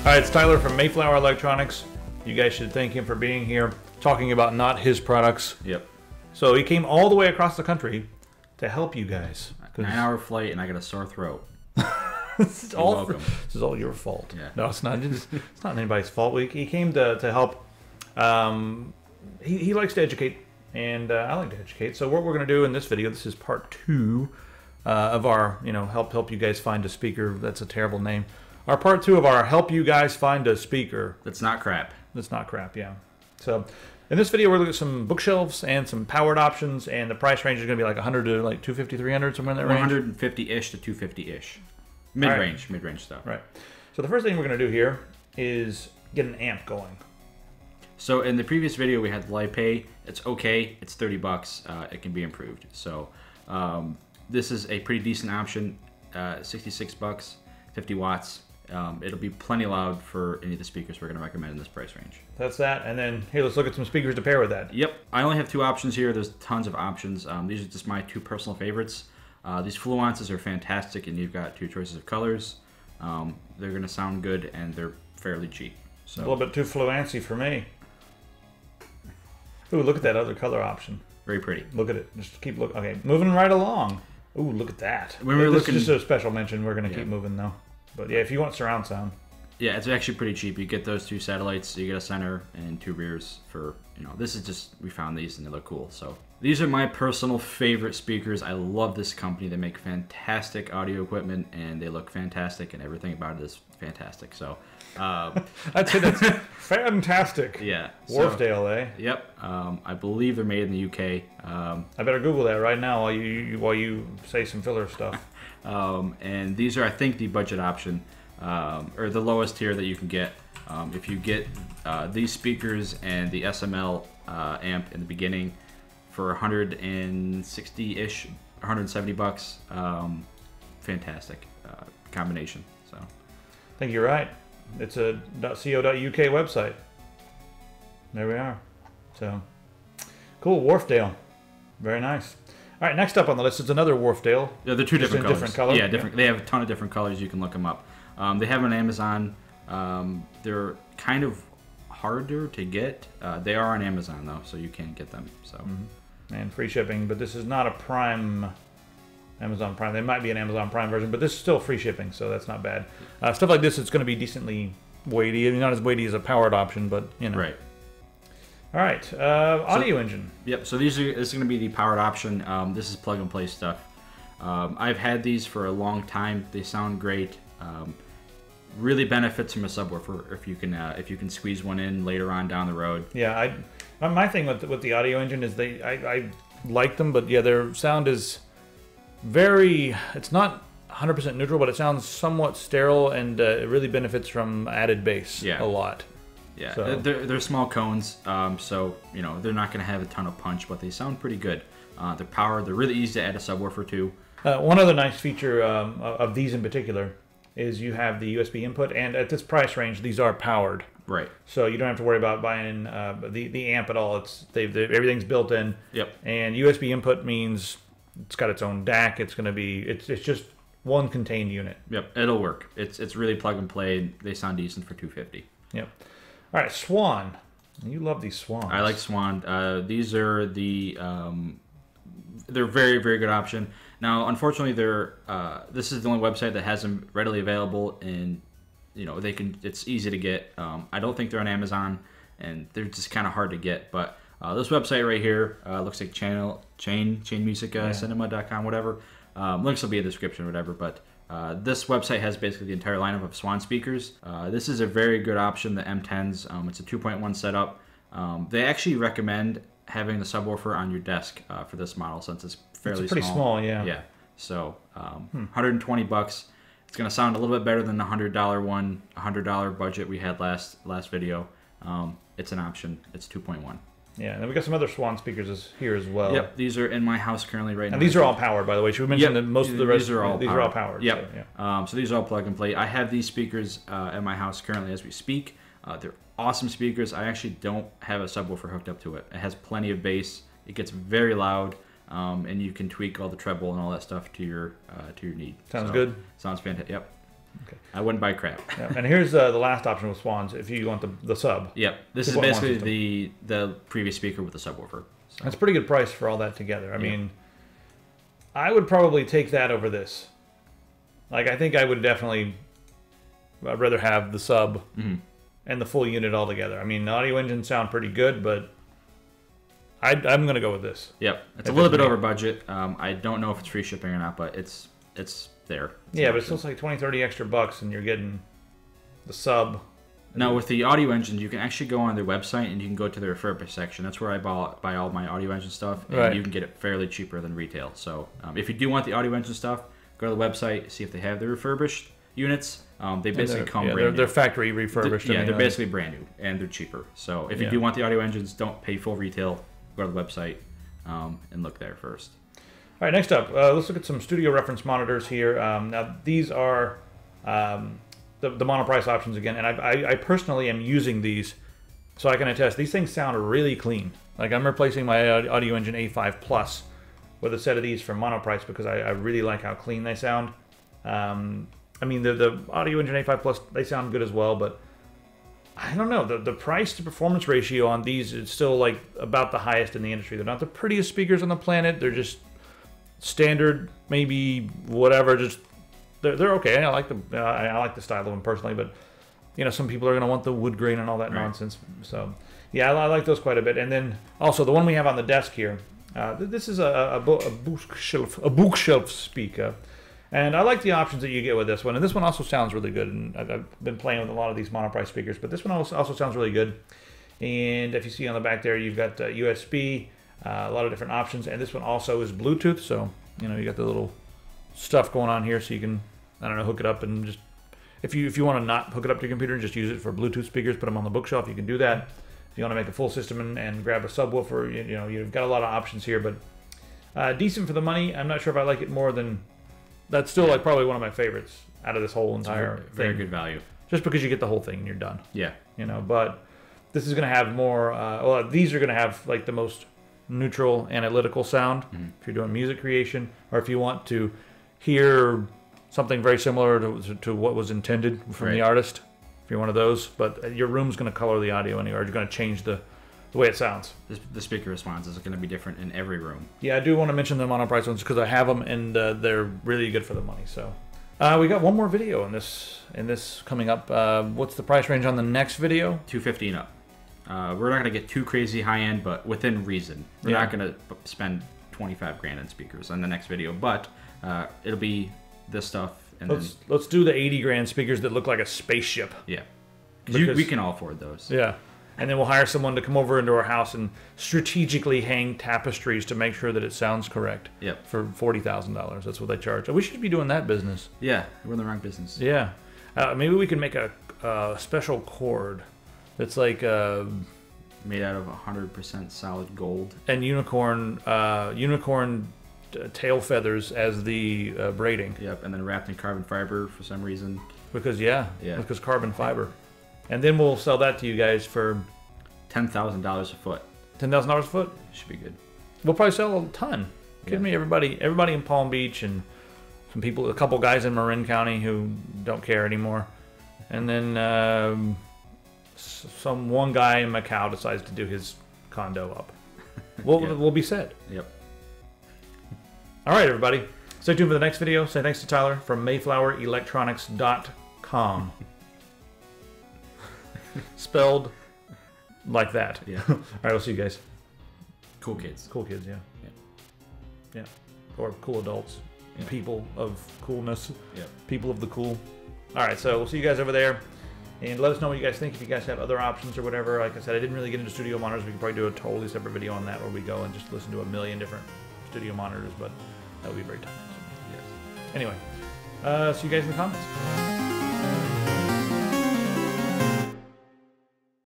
Hi, it's Tyler from Mayflower Electronics. You guys should thank him for being here, talking about not his products. Yep. So he came all the way across the country to help you guys. 9-hour flight and I got a sore throat. This is welcome. This is all your fault. Yeah. No, it's not. It's not anybody's fault. He came to help. He likes to educate, and I like to educate. So what we're going to do in this video, this is part 2 of our, help you guys find a speaker. That's a terrible name. Our part 2 of our help you guys find a speaker. That's not crap. That's not crap, yeah. So in this video, we're looking at some bookshelves and some powered options, and the price range is going to be like 100 to like 250, 300, somewhere in that range. 150-ish to 250-ish. Mid-range, right. Mid-range stuff. Right. So the first thing we're going to do here is get an amp going. So in the previous video, we had the LiPay. It's okay. It's $30. It can be improved. So this is a pretty decent option. $66, 50 watts. It'll be plenty loud for any of the speakers we're going to recommend in this price range. That's that. And then here, let's look at some speakers to pair with that. Yep. I only have 2 options here. There's tons of options. These are just my 2 personal favorites. These fluences are fantastic, and you've got 2 choices of colors. They're going to sound good, and they're fairly cheap. So a little bit too fluency for me. Ooh, look at that other color option. Very pretty. Look at it. Just keep looking. Okay, moving right along. Ooh, look at that. When we're this looking, is just a special mention. We're going to keep moving, though. But yeah, if you want surround sound. Yeah, it's actually pretty cheap. You get those 2 satellites, you get a center and 2 rears for, this is just, we found these and they look cool. So these are my personal favorite speakers. I love this company. They make fantastic audio equipment and they look fantastic and everything about it is fantastic. So I'd say that's fantastic. Yeah. Wharfdale, eh? Yep. I believe they're made in the UK. I better Google that right now while you say some filler stuff. And these are, I think, the budget option. Or the lowest tier that you can get. If you get these speakers and the SML amp in the beginning for 160-ish, 170 bucks, fantastic combination. So, I think you're right. It's a .co.uk website. There we are. So, cool, Wharfdale. Very nice. All right, next up on the list is another Wharfdale. Yeah, they're 2 different colors. Different colors. Yeah, different. Yeah. They have a ton of different colors. You can look them up. They have them on Amazon. They're kind of harder to get. They are on Amazon though, so you can get them. So, and free shipping. But this is not a Prime, Amazon Prime. They might be an Amazon Prime version, but this is still free shipping, so that's not bad. Stuff like this, it's going to be decently weighty. I mean, not as weighty as a powered option, but Right. All right, audio engine. Yep. So this is going to be the powered option. This is plug and play stuff. I've had these for a long time. They sound great. Really benefits from a subwoofer if you can squeeze one in later on down the road. Yeah, my thing with the audio engine is I like them, but yeah, their sound is very. It's not 100% neutral, but it sounds somewhat sterile, and it really benefits from added bass a lot. Yeah, so. they're small cones, so they're not going to have a ton of punch, but they sound pretty good. They're powered. They're really easy to add a subwoofer to. One other nice feature of these in particular is you have the USB input, and at this price range, these are powered. Right. So you don't have to worry about buying the amp at all. Everything's built in. Yep. And USB input means it's got its own DAC. It's going to be it's just one contained unit. Yep. It'll work. It's really plug and play. They sound decent for $250. Yep. All right, Swan. You love these Swans. I like Swan. These are the they're very, very good option. Now, unfortunately, this is the only website that has them readily available, and it's easy to get. I don't think they're on Amazon, and they're just kind of hard to get. But this website right here looks like Chain Music Cinema.com, whatever. Links will be in the description, whatever. But this website has basically the entire lineup of Swan speakers. This is a very good option, the M10s. It's a 2.1 setup. They actually recommend having the subwoofer on your desk for this model since it's fairly pretty small, yeah. Yeah. So 120 bucks. It's going to sound a little bit better than the $100 one, $100 budget we had last video. It's an option. It's 2.1. Yeah, and then we got some other Swan speakers here as well. Yep, these are in my house currently right now. And these are all powered, by the way. Should we mention that most of the rest these are all powered? Yep. So, yeah. So these are all plug and play. I have these speakers at my house currently as we speak. They're awesome speakers. I actually don't have a subwoofer hooked up to it. It has plenty of bass. It gets very loud, and you can tweak all the treble and all that stuff to your need. Sounds good. Sounds fantastic. Yep. Okay. I wouldn't buy crap. Yeah. And here's the last option with Swans if you want the sub. Yep. This is basically the previous speaker with the subwoofer. So. That's a pretty good price for all that together. I mean, I would probably take that over this. Like, I think I would definitely rather have the sub and the full unit all together. I mean, the audio engines sound pretty good, but I'm going to go with this. Yep. It's a little bit over budget. I don't know if it's free shipping or not, but it's there. Yeah, but it's still like 20, 30 extra bucks, and you're getting the sub. Now, with the audio engines, you can actually go on their website, and you can go to the refurbished section. That's where I buy all my audio engine stuff, and you can get it fairly cheaper than retail. So if you do want the audio engine stuff, go to the website, see if they have the refurbished units. They basically come brand new. They're factory refurbished. They're basically brand new, and they're cheaper. So if you do want the audio engines, don't pay full retail. Go to the website and look there first. All right, next up, let's look at some studio reference monitors here. Now, these are the monoprice options again, and I personally am using these, so I can attest. These things sound really clean. Like, I'm replacing my Audio Engine A5 Plus with a set of these from monoprice because I really like how clean they sound. I mean, the Audio Engine A5 Plus, they sound good as well, but I don't know. The price to performance ratio on these is still like about the highest in the industry. They're not the prettiest speakers on the planet. They're just standard, maybe whatever. Just they're okay. I like the style of them personally, but you know, some people are going to want the wood grain and all that nonsense. So yeah, I like those quite a bit. And then also the one we have on the desk here. This is a bookshelf speaker. And I like the options that you get with this one. And this one also sounds really good. And I've been playing with a lot of these monoprice speakers, but this one also sounds really good. And if you see on the back there, you've got USB, a lot of different options. And this one also is Bluetooth. So, you know, you got the little stuff going on here so you can, I don't know, hook it up and just, if you want to not hook it up to your computer and just use it for Bluetooth speakers, put them on the bookshelf, you can do that. If you want to make a full system and grab a subwoofer, you know, you've got a lot of options here, but decent for the money. I'm not sure if I like it more than... That's still like probably one of my favorites out of this whole entire thing. Very good value. Just because you get the whole thing and you're done. Yeah. You know, but this is going to have more... well, these are going to have like the most neutral, analytical sound if you're doing music creation, or if you want to hear something very similar to what was intended from the artist. If you're one of those. But your room's going to color the audio anyway, or you're going to change the way it sounds. The speaker response is going to be different in every room. Yeah, I do want to mention the monoprice ones because I have them and they're really good for the money. So we got one more video in this coming up. What's the price range on the next video? $250 and up. We're not going to get too crazy high end, but within reason. We're not going to spend 25 grand on speakers on the next video, but it'll be this stuff. And let's do the 80 grand speakers that look like a spaceship. Yeah, because we can all afford those. Yeah. And then we'll hire someone to come over into our house and strategically hang tapestries to make sure that it sounds correct. Yep. For $40,000. That's what they charge. We should be doing that business. Yeah, we're in the wrong business. Yeah. Maybe we can make a special cord that's like... made out of 100% solid gold. And unicorn tail feathers as the braiding. Yep, and then wrapped in carbon fiber for some reason. Because, because carbon fiber. And then we'll sell that to you guys for $10,000 a foot. $10,000 a foot? Should be good. We'll probably sell a ton. Kidding me? Everybody in Palm Beach and some people, a couple guys in Marin County who don't care anymore, and then one guy in Macau decides to do his condo up. We'll be set. Yep. All right, everybody. Stay tuned for the next video. Say thanks to Tyler from MayflowerElectronics.com. Spelled like that. Yeah. All right, we'll see you guys. Cool kids. Cool kids, yeah. Or cool adults. Yeah. People of coolness. Yeah. People of the cool. All right, so we'll see you guys over there. And let us know what you guys think. If you guys have other options or whatever. Like I said, I didn't really get into studio monitors. We could probably do a totally separate video on that where we go and just listen to a million different studio monitors, but that would be very tiring. Yes. Anyway, see you guys in the comments.